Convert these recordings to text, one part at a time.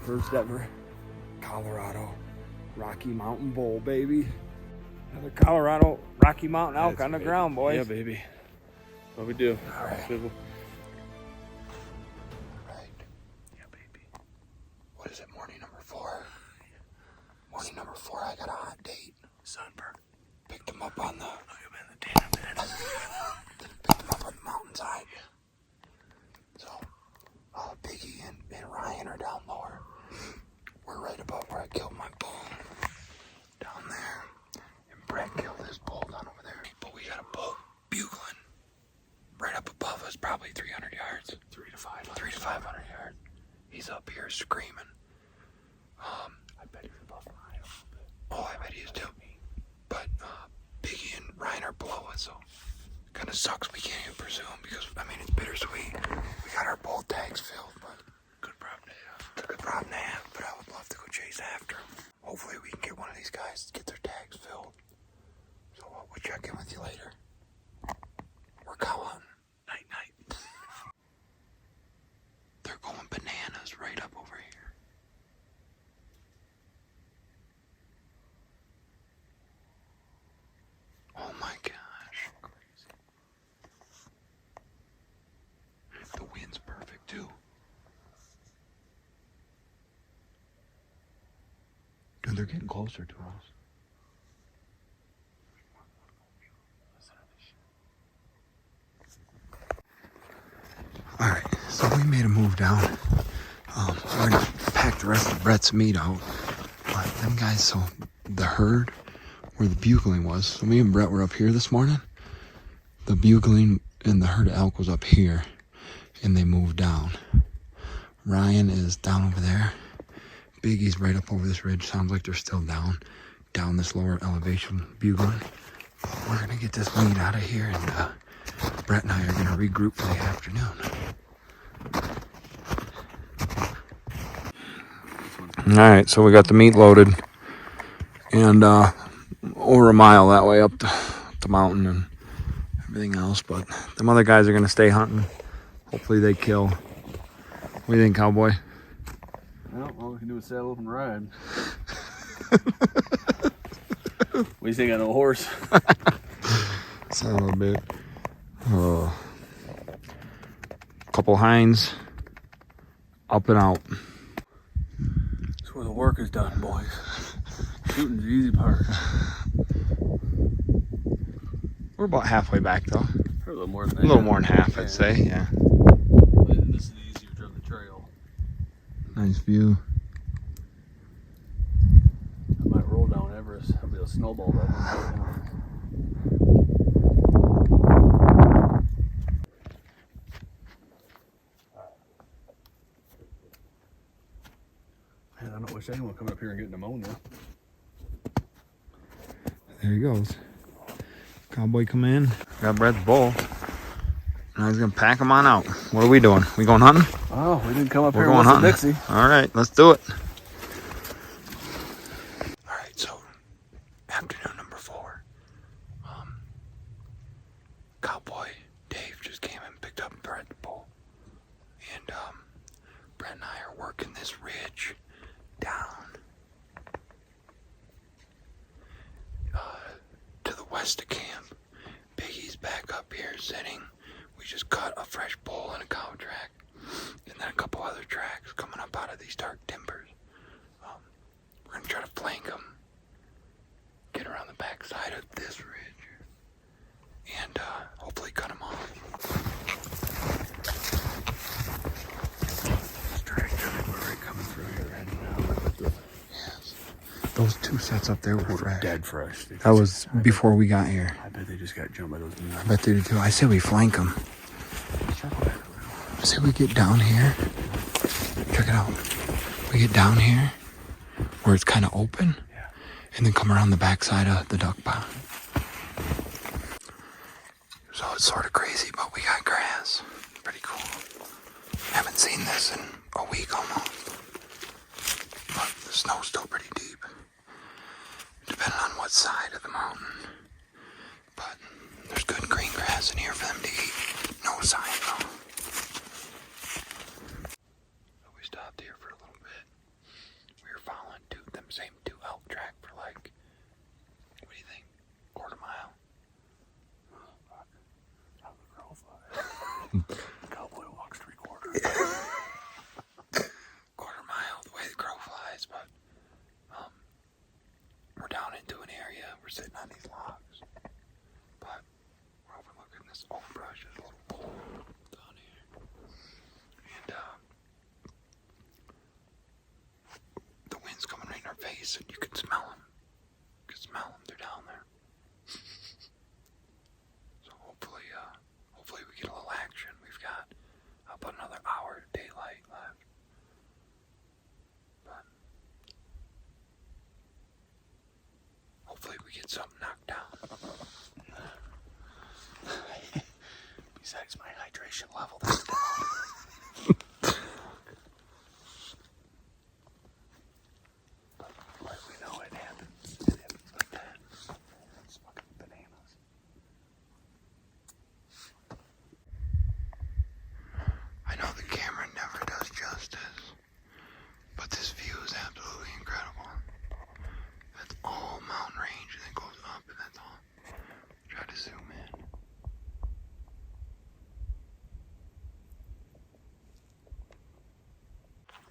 First ever Colorado Rocky Mountain Bull, baby. Another Colorado Rocky Mountain elk on the ground, boys. Yeah, baby. What we do? All right. Swivel. All right. Yeah, baby. What is it, morning number 4? Morning number 4, I got a hot date. Sunburn. Picked him up on the... Picked him up on the mountainside. So, Biggie and Ryan are down lower. We're right above where I killed my bull. Down there. And Brett killed his bull down over there. But we got a bull bugling right up above us, probably 300 yards. 300 to 500 yards. He's up here screaming. I bet he's above Ryan a little bit. Oh, I bet he is too. But Biggie and Ryan are below us, so kind of sucks we can't even pursue him because, I mean, it's bittersweet. We got our bull tags filled, but Good problem to have. it's a good problem to have, but I would love to go chase after him. Hopefully we can get one of these guys to get their tags filled. So we'll check in with you later. We're going. Night, night. They're going bananas right up over here. Oh my gosh. Crazy. The wind's perfect too. Dude, they're getting closer to us. Alright, so we made a move down. We're gonna pack the rest of Brett's meat out. But them guys, so the herd where the bugling was. So me and Brett were up here this morning. The bugling and the herd of elk was up here. And they moved down. Ryan is down over there. Biggie's right up over this ridge. Sounds like they're still down this lower elevation bugling. But we're gonna get this meat out of here, and Brett and I are gonna regroup for the afternoon. All right, so we got the meat loaded, and over a mile that way up the mountain and everything else. But them other guys are gonna stay hunting. Hopefully they kill. What do you think, cowboy? Well, all we can do is saddle up and ride. We think I know a horse. Son of a bit. Couple hinds. Up and out. That's where the work is done, boys. Shooting's the easy part. We're about halfway back though. Or a little more than that. A little more than half, I'd say, yeah. This is the easier of the trail. Nice view. I might roll down Everest. I'll be a snowball that one. Man, I don't wish anyone come up here and get pneumonia. There he goes. Cowboy come in. Got Brett's bull. Now he's gonna pack him on out. What are we doing? We going hunting? Oh, we didn't come up We're here going with hunting. Dixie. All right, let's do it. All right, so afternoon number 4. Cowboy Dave just came and picked up Brett's bull, and Brett and I are working this ridge down to the west of camp. Biggie's back up here sitting. We just cut a fresh bull and a cow track, and then a couple other tracks coming up out of these dark timbers. We're gonna try to flank them, get around the back side of this ridge, and hopefully cut them off. We're right coming through here right now. Yes. Those 2 sets up there were fresh. Dead fresh. That was before we got here. I bet they just got jumped by those nuts. I bet they did too. I say we flank them. I say we get down here. Check it out. We get down here where it's kind of open, Yeah. and then come around the backside of the duck pond. So it's sort of crazy, but we got grass. Pretty cool. Haven't seen this in a week almost. But the snow's still pretty deep, depending on what side of the mountain. But there's good green grass in here for them to eat. No sign though. So we stopped here for a little bit. same 2 elk track for like, what do you think? Quarter mile? Cowboy walks 3/4. Quarter mile, the way the crow flies, but we're down into an area. We're sitting on these logs, but we're overlooking this oak brush. There's a little hole down here, and the wind's coming right in our face, and you can smell them. You can smell them. They're down there. So hopefully we get a little action. We've got about another hour of daylight left. But hopefully we get something knocked down. Besides, my hydration level is down. But we know it happens. It happens like that. It's fucking bananas. I know the camera never does justice, but this view is absolutely incredible. That's all mountain range, and it goes up, and that's all. Try to zoom in.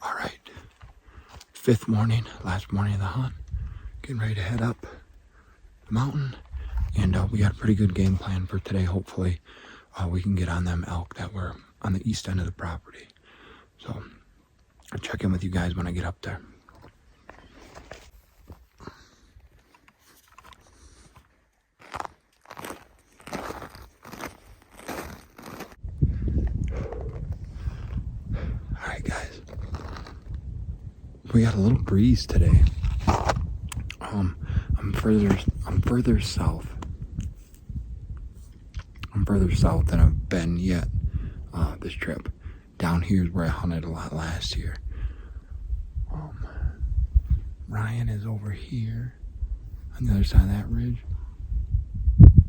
All right, 5th morning, last morning of the hunt. Getting ready to head up the mountain, and we got a pretty good game plan for today. Hopefully, we can get on them elk that were on the east end of the property. So I'll check in with you guys when I get up there. All right, guys. We got a little breeze today. I'm further south. I'm further south than I've been yet this trip. Down here is where I hunted a lot last year. Ryan is over here on the other side of that ridge.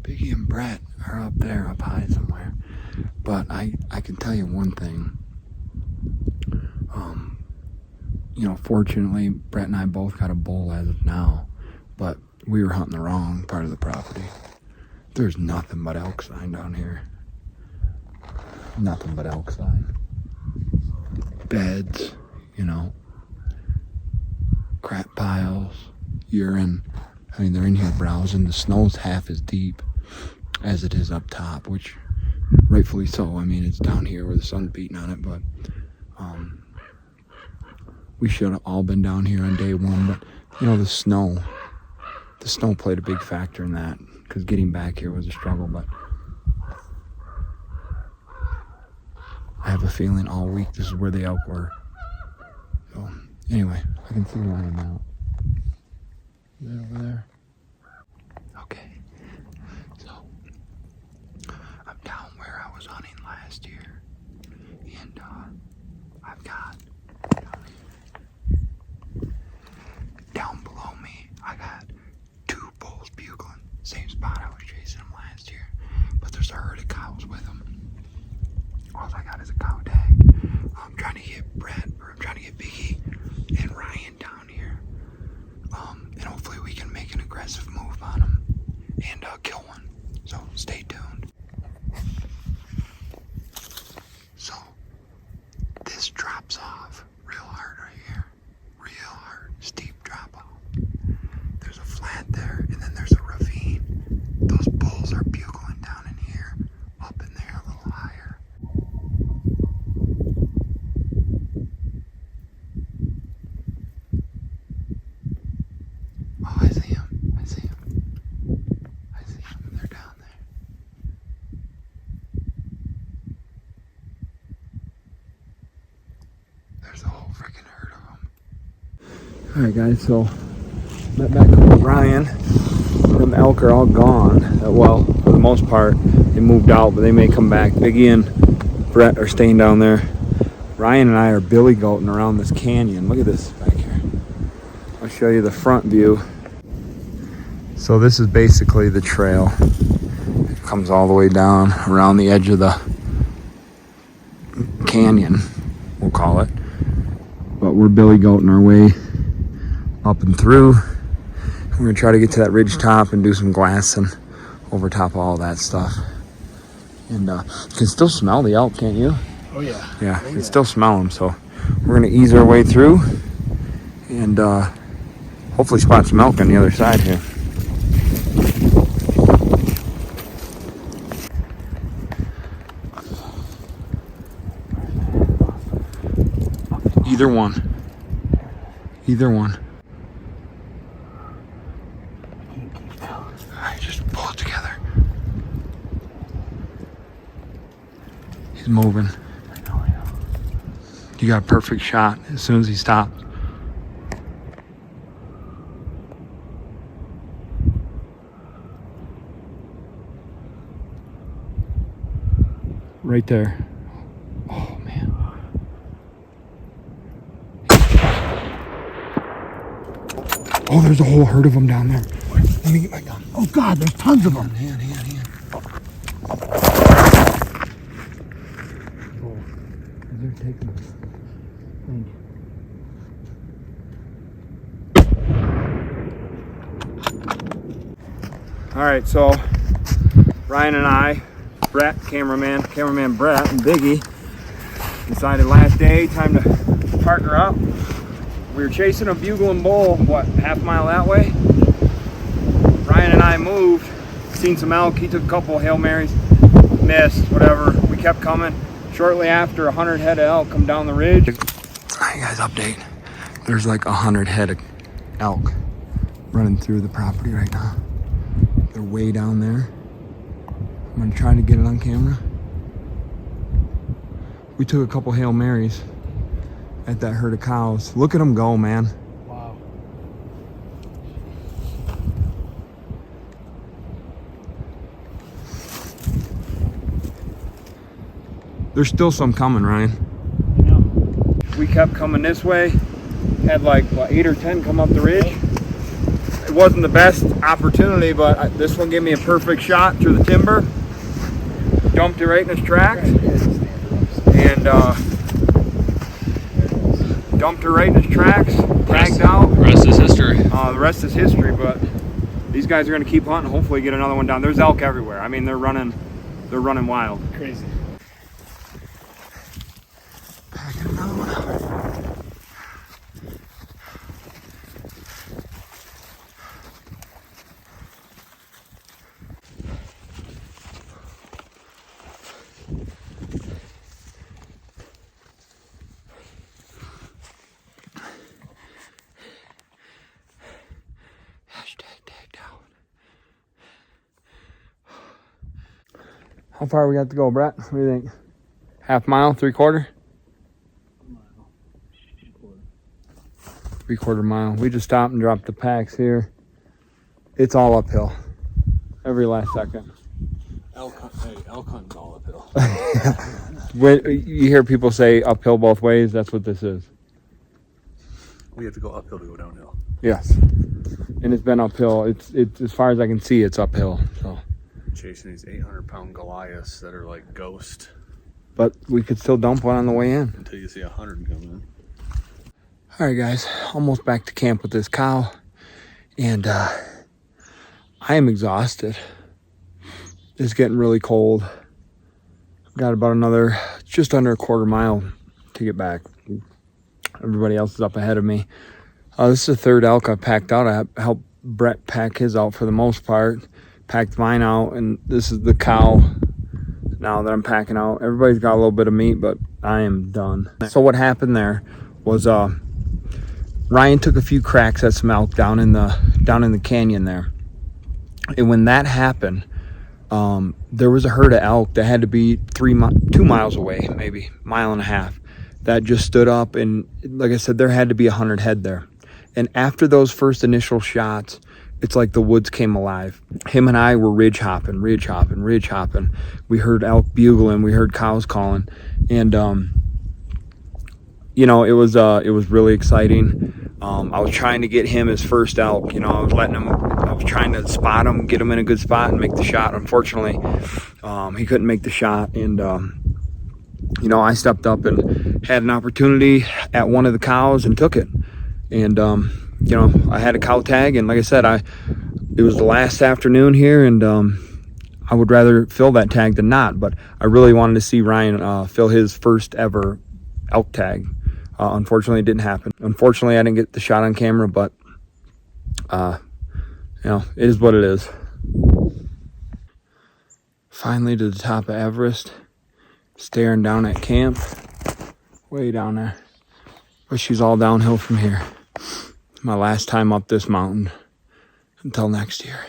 Biggie and Brett are up there, up high somewhere. But I can tell you one thing. Fortunately, Brett and I both got a bull as of now, but we were hunting the wrong part of the property. There's nothing but elk sign down here. Nothing but elk sign. Beds, crap piles, urine. I mean, they're in here browsing. The snow's half as deep as it is up top, which rightfully so. I mean, it's down here where the sun's beating on it, but we should have all been down here on day one. But the snow played a big factor in that, because getting back here was a struggle. But I have a feeling all week this is where the elk were. So anyway, I can see Ryan now. Is that over there? Okay. So I'm down where I was hunting last year, and I've got down below me, I got 2 bulls bugling. Same spot I was chasing them last year, but there's a herd of cows with them. All I got is a cow tag. I'm trying to get Biggie and Ryan down here, and hopefully we can make an aggressive move on them and kill one. So stay tuned. So this drops off real hard right here, real hard, steep drop off. There's a flat there, and then there's a ravine. Those bulls are bugling down in here, up in there a little higher. Oh, I see him. They're down there. There's a whole freaking herd of them. Alright guys, so met back up with Ryan. Them elk are all gone. Well, for the most part, they moved out, but they may come back. Biggie and Brett are staying down there. Ryan and I are billy goating around this canyon. Look at this back here. I'll show you the front view. So this is basically the trail. It comes all the way down around the edge of the canyon, we'll call it. But we're billy goating our way up and through. We're gonna try to get to that ridge top and do some glassing over top of all that stuff. And you can still smell the elk, can't you? Oh yeah. Yeah, you can still smell them. So we're gonna ease our way through and hopefully spot some elk on the other side here. Either one. Either one. Alright, just pull it together. He's moving. I know. You got a perfect shot as soon as he stopped. Right there. Oh man. Oh, there's a whole herd of them down there. Let me get my gun. Oh God, there's tons of them. Hand. Oh, they're taking them. Thank you. All right, so Ryan and I, Brett, cameraman Brett, and Biggie decided last day, time to partner up. We were chasing a bugle and bull, what, half mile that way? Ryan and I moved, seen some elk. He took a couple Hail Marys, missed, whatever. We kept coming. Shortly after, 100 head of elk come down the ridge. All right, guys, update. There's like 100 head of elk running through the property right now. They're way down there. I'm gonna try to get it on camera. We took a couple Hail Marys at that herd of cows. Look at them go, man. Wow. There's still some coming, Ryan. I know. We kept coming this way. Had like, what, 8 or 10 come up the ridge. It wasn't the best opportunity, but this one gave me a perfect shot through the timber. Dumped it right in his tracks. And dumped her right in his tracks. Tagged out. The rest is history. The rest is history, but these guys are going to keep hunting. Hopefully get another one down. There's elk everywhere. I mean, they're running wild. Crazy. Packing another one out. How far we got to go, Brett? What do you think? Half mile, 3/4? 3/4 mile. We just stopped and dropped the packs here. It's all uphill. Every last second. Elk hunting's all uphill. When you hear people say uphill both ways, that's what this is. We have to go uphill to go downhill. Yes. And it's been uphill. It's as far as I can see, it's uphill. So. Chasing these 800-pound Goliaths that are like ghost. But we could still dump one on the way in. Until you see 100 come in. All right, guys. Almost back to camp with this cow. And I am exhausted. It's getting really cold. Got about another, just under 1/4 mile to get back. Everybody else is up ahead of me. This is the third elk I packed out. I helped Brett pack his out for the most part. Packed mine out, and this is the cow now that I'm packing out. Everybody's got a little bit of meat, but I am done. So what happened there was Ryan took a few cracks at some elk down in the canyon there. And when that happened, there was a herd of elk that had to be 2 miles away, maybe 1.5 miles, that just stood up, and like I said, there had to be 100 head there. And after those first initial shots, it's like the woods came alive. Him and I were ridge hopping. We heard elk bugling, we heard cows calling, and you know, it was really exciting. I was trying to get him his first elk. You know, I was trying to spot him, get him in a good spot, and make the shot. Unfortunately, he couldn't make the shot, and you know, I stepped up and had an opportunity at one of the cows and took it. And you know, I had a cow tag, and like I said, it was the last afternoon here, and I would rather fill that tag than not, but I really wanted to see Ryan fill his first ever elk tag. Unfortunately, it didn't happen. Unfortunately, I didn't get the shot on camera, but you know, it is what it is. Finally to the top of Everest, staring down at camp, way down there. But she's all downhill from here. My last time up this mountain until next year.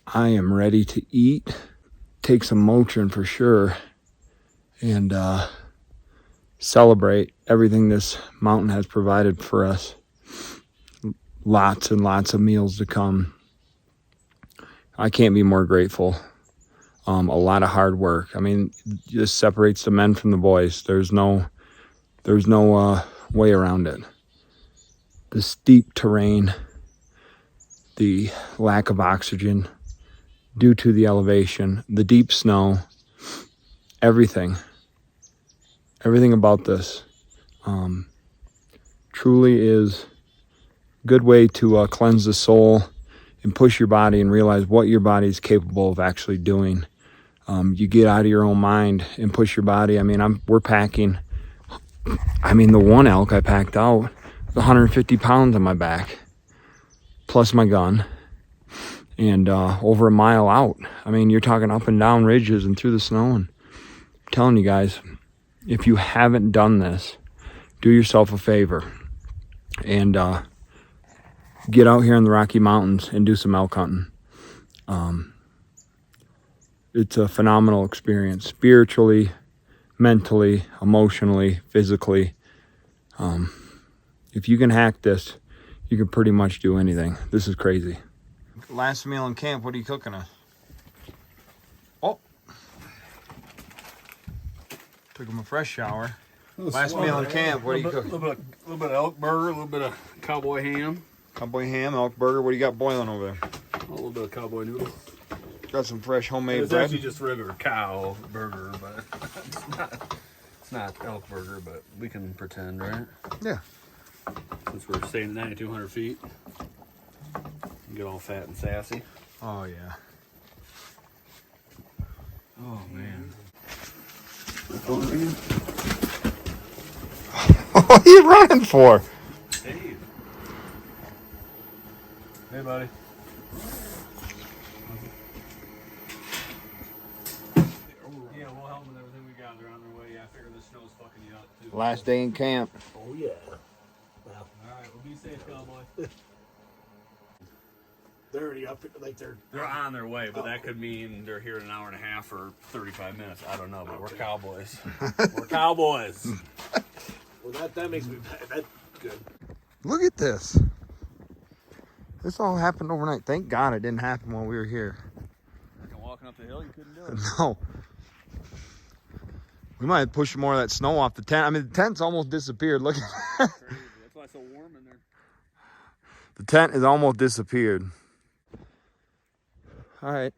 I am ready to eat, take some Motrin for sure, and celebrate everything this mountain has provided for us. Lots and lots of meals to come. I can't be more grateful. A lot of hard work. I mean, this separates the men from the boys. There's no way around it. The steep terrain, the lack of oxygen due to the elevation, the deep snow, everything about this truly is a good way to cleanse the soul and push your body and realize what your body is capable of actually doing. You get out of your own mind and push your body. I mean, we're packing. I mean, the one elk I packed out was 150 pounds on my back, plus my gun, and over a mile out. I mean, you're talking up and down ridges and through the snow. And I'm telling you guys, if you haven't done this, do yourself a favor and get out here in the Rocky Mountains and do some elk hunting. It's a phenomenal experience, spiritually, mentally, emotionally, physically. If you can hack this, you can pretty much do anything. This is crazy. Last meal in camp, what are you cooking us? Oh. Took him a fresh shower. Last meal in camp, what are you cooking? A little bit of elk burger, a little bit of cowboy ham. Cowboy ham, elk burger. What do you got boiling over there? A little bit of cowboy noodles. Got some fresh homemade It's bread. actually just regular cow burger, but it's not elk burger, but we can pretend, right? Yeah. Since we're staying at 9,200 feet. Get all fat and sassy. Oh, yeah. Oh, man. What are you running for? Dave. Hey, buddy. Yeah, we'll help with everything we got. They're on their way. Yeah, I figure the snow's fucking you up, too. Last day in camp. Oh yeah. Well, All right, well, be safe, cowboy. they're already up, like they're On their way, but that could mean they're here in an hour and a half or 35 minutes. I don't know, but we're cowboys. We're cowboys. Well, that makes me that's good. Look at this. This all happened overnight. Thank God it didn't happen while we were here. Walking up the hill, you couldn't do it. No. We might have pushed more of that snow off the tent. I mean, the tent's almost disappeared. Look at that. Crazy. That's why it's so warm in there. The tent is almost disappeared. All right.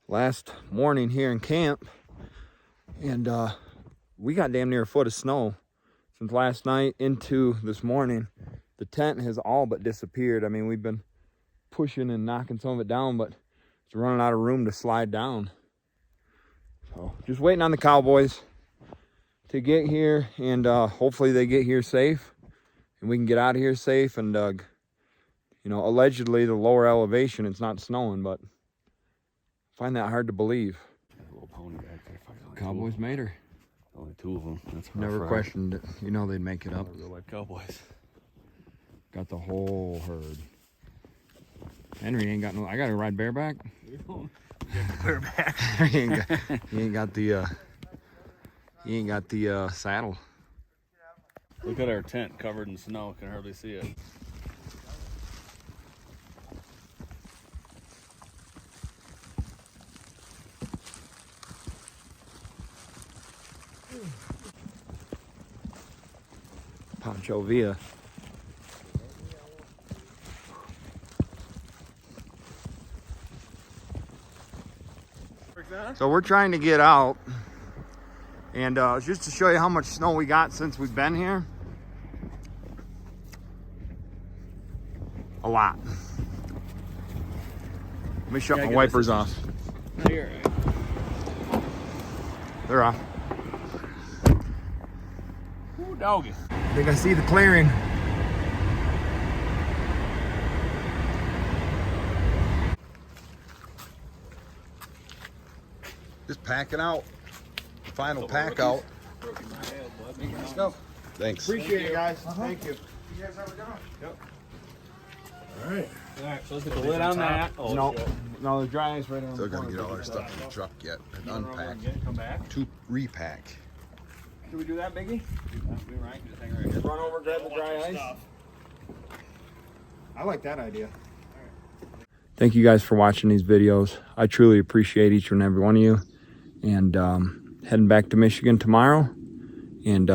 Last morning here in camp. And we got damn near a foot of snow since last night into this morning. The tent has all but disappeared. I mean, we've been pushing and knocking some of it down, but it's running out of room to slide down. So just waiting on the cowboys to get here, and hopefully they get here safe and we can get out of here safe. And you know, allegedly the lower elevation, it's not snowing, but I find that hard to believe. A little pony back there. Cowboys made her. Only two of them. That's Never questioned it. You know they'd make it up. Real life cowboys. Got the whole herd. Henry ain't got no. I got to ride bareback. Bareback. he ain't got the saddle. Look at our tent covered in snow. Can hardly see it. Pancho Villa. So we're trying to get out, and just to show you how much snow we got since we've been here. lot. Let me shut my wipers off. No, you're right. They're off. Ooh, doggy. I think I see the clearing. Just pack it out. Final pack out. Let's go. Thanks. Appreciate it, guys. Thank you. You guys have a good one. Yep. All right. So let's get the lid on that. Oh, No, shit. no, the dry ice right on Still the gotta corner. get all our stuff in the truck yet and You wanna run over unpack. and get it, come back. To repack. Can we do that, Biggie? We right, just hang right here. Run over, grab the dry ice. I like that idea. Thank you guys for watching these videos. I truly appreciate each and every one of you. And heading back to Michigan tomorrow. And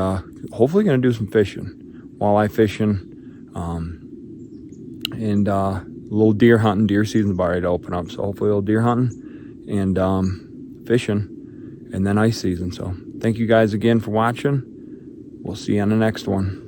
hopefully going to do some fishing. Walleye fishing. And a little deer hunting. Deer season's about ready to open up. So hopefully a little deer hunting. And fishing. And then ice season. So thank you guys again for watching. We'll see you on the next one.